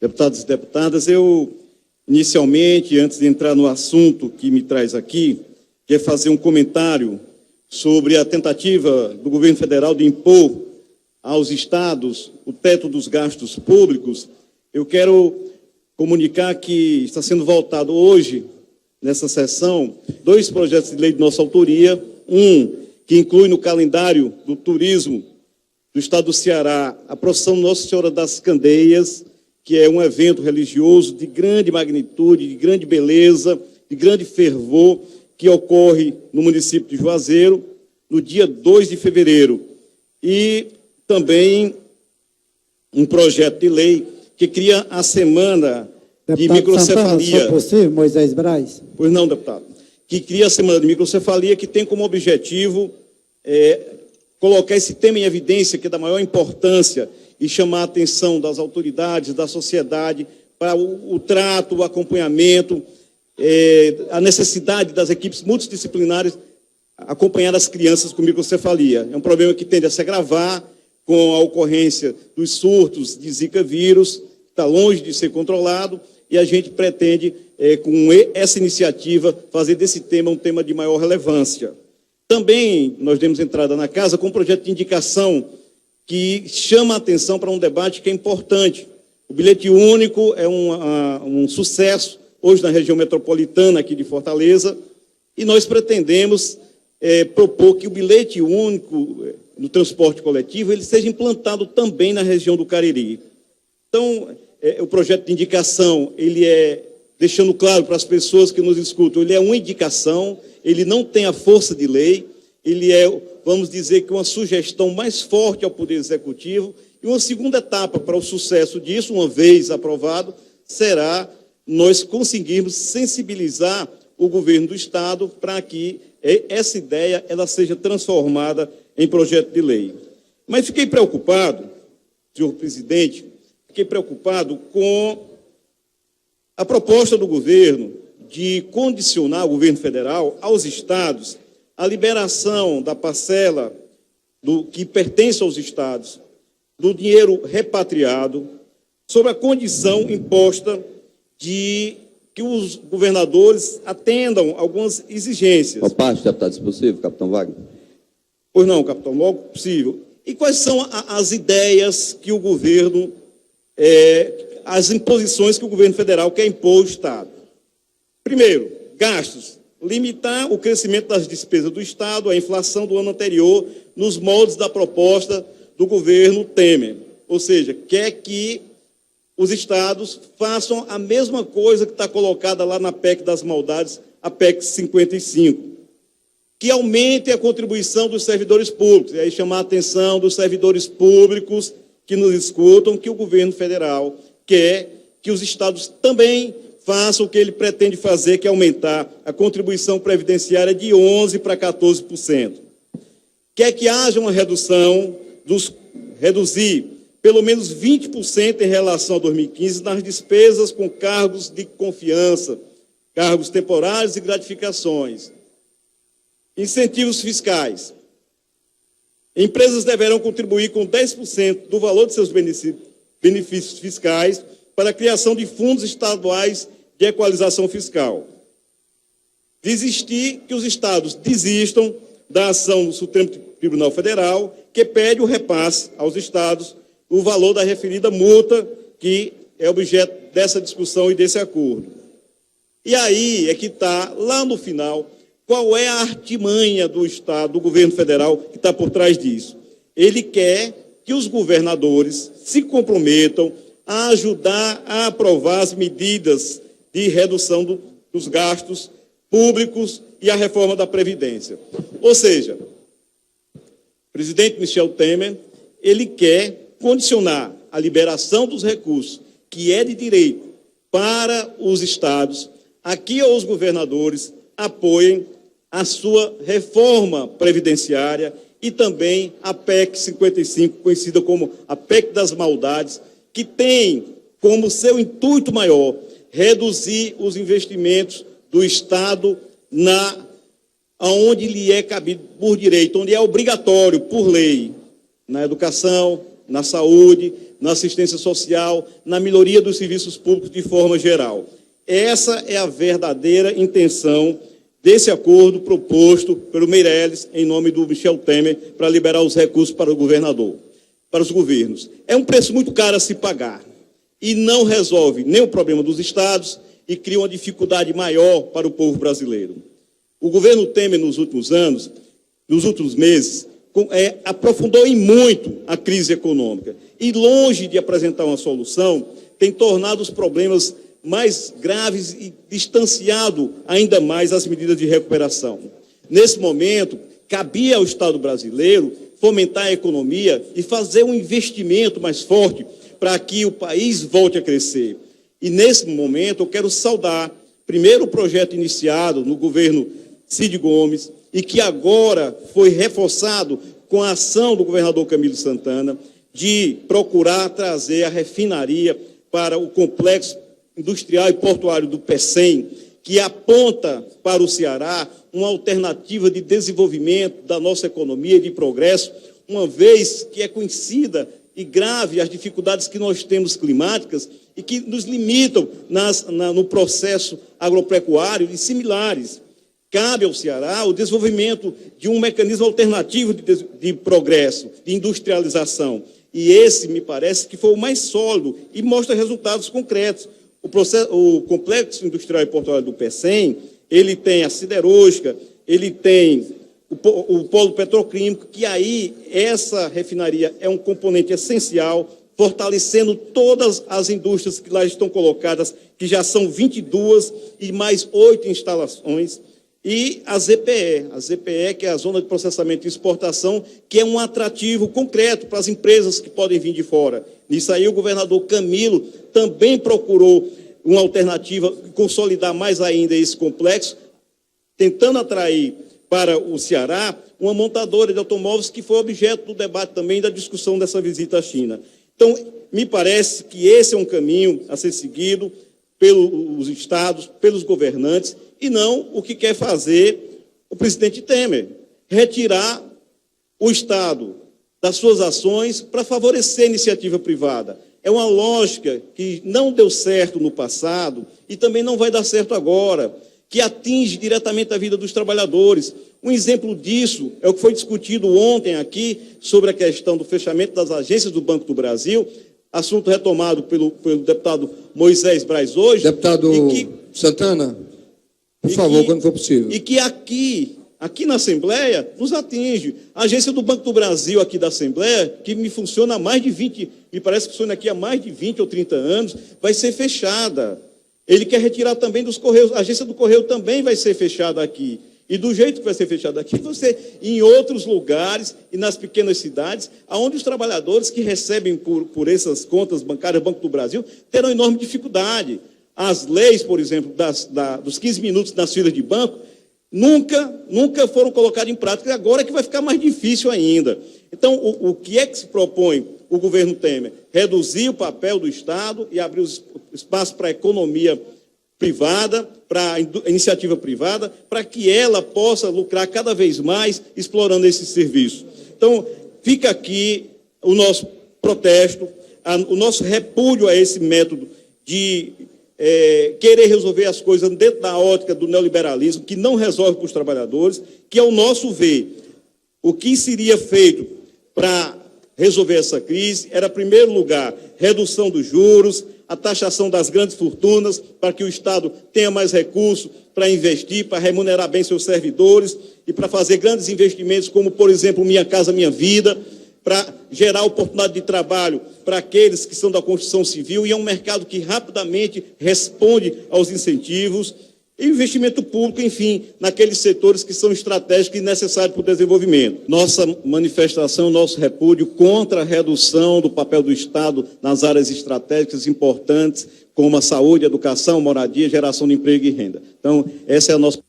Deputados e deputadas, eu, inicialmente, antes de entrar no assunto que me traz aqui, quero fazer um comentário sobre a tentativa do governo federal de impor aos estados o teto dos gastos públicos. Eu quero comunicar que está sendo votado hoje, nessa sessão, 2 projetos de lei de nossa autoria, um que inclui no calendário do turismo do estado do Ceará a procissão Nossa Senhora das Candeias, que é um evento religioso de grande magnitude, de grande beleza, de grande fervor, que ocorre no município de Juazeiro, no dia 2 de fevereiro. E também um projeto de lei que cria a semana de microcefalia. Santana, se possível, Moisés Braz. Pois não, deputado. Que cria a semana de microcefalia, que tem como objetivo colocar esse tema em evidência, que é da maior importância, e chamar a atenção das autoridades, da sociedade, para o trato, o acompanhamento, a necessidade das equipes multidisciplinares acompanhar as crianças com microcefalia. É um problema que tende a se agravar com a ocorrência dos surtos de Zika vírus, que está longe de ser controlado, e a gente pretende, com essa iniciativa, fazer desse tema um tema de maior relevância. Também nós demos entrada na casa com um projeto de indicação que chama a atenção para um debate que é importante. O bilhete único é um sucesso hoje na região metropolitana aqui de Fortaleza, e nós pretendemos propor que o bilhete único no transporte coletivo ele seja implantado também na região do Cariri. Então, o projeto de indicação, ele deixando claro para as pessoas que nos escutam, ele é uma indicação, ele não tem a força de lei, ele vamos dizer que uma sugestão mais forte ao Poder Executivo, e uma segunda etapa para o sucesso disso, uma vez aprovado, será nós conseguirmos sensibilizar o governo do Estado para que essa ideia ela seja transformada em projeto de lei. Mas fiquei preocupado, senhor presidente, com a proposta do governo de condicionar o governo federal aos estados a liberação da parcela que pertence aos estados do dinheiro repatriado sob a condição imposta de que os governadores atendam algumas exigências. Ao parte, deputado, se possível, capitão Wagner. Pois não, capitão, logo possível. E quais são as ideias que o governo, as imposições que o governo federal quer impor ao Estado? Primeiro, gastos. Limitar o crescimento das despesas do Estado à inflação do ano anterior nos moldes da proposta do governo Temer. Ou seja, quer que os estados façam a mesma coisa que está colocada lá na PEC das maldades, a PEC 55. Que aumente a contribuição dos servidores públicos. E aí chamar a atenção dos servidores públicos que nos escutam, que o governo federal quer que os estados também façam o que ele pretende fazer, que é aumentar a contribuição previdenciária de 11% para 14%. Quer que haja uma redução, reduzir pelo menos 20% em relação a 2015 nas despesas com cargos de confiança, cargos temporários e gratificações. Incentivos fiscais. Empresas deverão contribuir com 10% do valor de seus benefícios fiscais para a criação de fundos estaduais de equalização fiscal. Que os estados desistam da ação do Supremo Tribunal Federal, que pede o repasse aos estados o valor da referida multa, que é objeto dessa discussão e desse acordo. E aí é que está, lá no final, qual é a artimanha do Estado, do governo federal, que está por trás disso? Ele quer que os governadores se comprometam a ajudar a aprovar as medidas de redução dos gastos públicos e a reforma da Previdência. Ou seja, o presidente Michel Temer, ele quer condicionar a liberação dos recursos, que é de direito, para os estados, a que os governadores apoiem a sua reforma previdenciária e também a PEC 55, conhecida como a PEC das maldades, que tem como seu intuito maior reduzir os investimentos do Estado aonde lhe é cabido por direito, onde é obrigatório, por lei, na educação, na saúde, na assistência social, na melhoria dos serviços públicos de forma geral. Essa é a verdadeira intenção desse acordo proposto pelo Meirelles, em nome do Michel Temer, para liberar os recursos para o governador, para os governos. É um preço muito caro a se pagar e não resolve nem o problema dos estados e cria uma dificuldade maior para o povo brasileiro. O governo Temer, nos últimos anos, nos últimos meses, aprofundou em muito a crise econômica e, longe de apresentar uma solução, tem tornado os problemas mais graves e distanciado ainda mais as medidas de recuperação. Nesse momento, cabia ao Estado brasileiro fomentar a economia e fazer um investimento mais forte para que o país volte a crescer. E, nesse momento, eu quero saudar, primeiro, o projeto iniciado no governo Cid Gomes e que agora foi reforçado com a ação do governador Camilo Santana de procurar trazer a refinaria para o complexo industrial e portuário do Pecém, que aponta para o Ceará uma alternativa de desenvolvimento da nossa economia e de progresso, uma vez que é conhecida e grave as dificuldades que nós temos climáticas e que nos limitam no processo agropecuário e similares. Cabe ao Ceará o desenvolvimento de um mecanismo alternativo de progresso, de industrialização. E esse, me parece, que foi o mais sólido e mostra resultados concretos. O complexo industrial e portuário do Pecém, ele tem a siderúrgica, ele tem o polo petroquímico, que aí essa refinaria é um componente essencial, fortalecendo todas as indústrias que lá estão colocadas, que já são 22 e mais 8 instalações, e a ZPE, que é a Zona de Processamento e Exportação, que é um atrativo concreto para as empresas que podem vir de fora. Nisso aí o governador Camilo também procurou uma alternativa, consolidar mais ainda esse complexo, tentando atrair para o Ceará uma montadora de automóveis que foi objeto do debate também da discussão dessa visita à China. Então, me parece que esse é um caminho a ser seguido pelos estados, pelos governantes, e não o que quer fazer o presidente Temer, retirar o Estado das suas ações para favorecer a iniciativa privada. É uma lógica que não deu certo no passado e também não vai dar certo agora, que atinge diretamente a vida dos trabalhadores. Um exemplo disso é o que foi discutido ontem aqui sobre a questão do fechamento das agências do Banco do Brasil, assunto retomado pelo deputado Moisés Braz hoje. Deputado Santana, por favor, quando for possível. E que aqui na Assembleia nos atinge. A agência do Banco do Brasil aqui da Assembleia, que me funciona há mais de 20, me parece que funciona aqui há mais de 20 ou 30 anos, vai ser fechada. Ele quer retirar também dos Correios, a agência do Correio também vai ser fechada aqui. E do jeito que vai ser fechada aqui, você em outros lugares e nas pequenas cidades, onde os trabalhadores que recebem por essas contas bancárias do Banco do Brasil terão enorme dificuldade. As leis, por exemplo, dos 15 minutos nas filas de banco, nunca foram colocadas em prática, e agora é que vai ficar mais difícil ainda. Então, o que é que se propõe o governo Temer? Reduzir o papel do Estado e abrir os espaços para a economia privada, para a iniciativa privada, para que ela possa lucrar cada vez mais explorando esse serviço. Então, fica aqui o nosso protesto, o nosso repúdio a esse método de querer resolver as coisas dentro da ótica do neoliberalismo, que não resolve para os trabalhadores, que, ao nosso ver, o que seria feito para resolver essa crise era, em primeiro lugar, redução dos juros, a taxação das grandes fortunas, para que o Estado tenha mais recursos para investir, para remunerar bem seus servidores e para fazer grandes investimentos, como, por exemplo, Minha Casa Minha Vida, para gerar oportunidade de trabalho para aqueles que são da construção civil, e é um mercado que rapidamente responde aos incentivos, e investimento público, enfim, naqueles setores que são estratégicos e necessários para o desenvolvimento. Nossa manifestação, nosso repúdio contra a redução do papel do Estado nas áreas estratégicas importantes, como a saúde, a educação, moradia, geração de emprego e renda. Então, essa é a nossa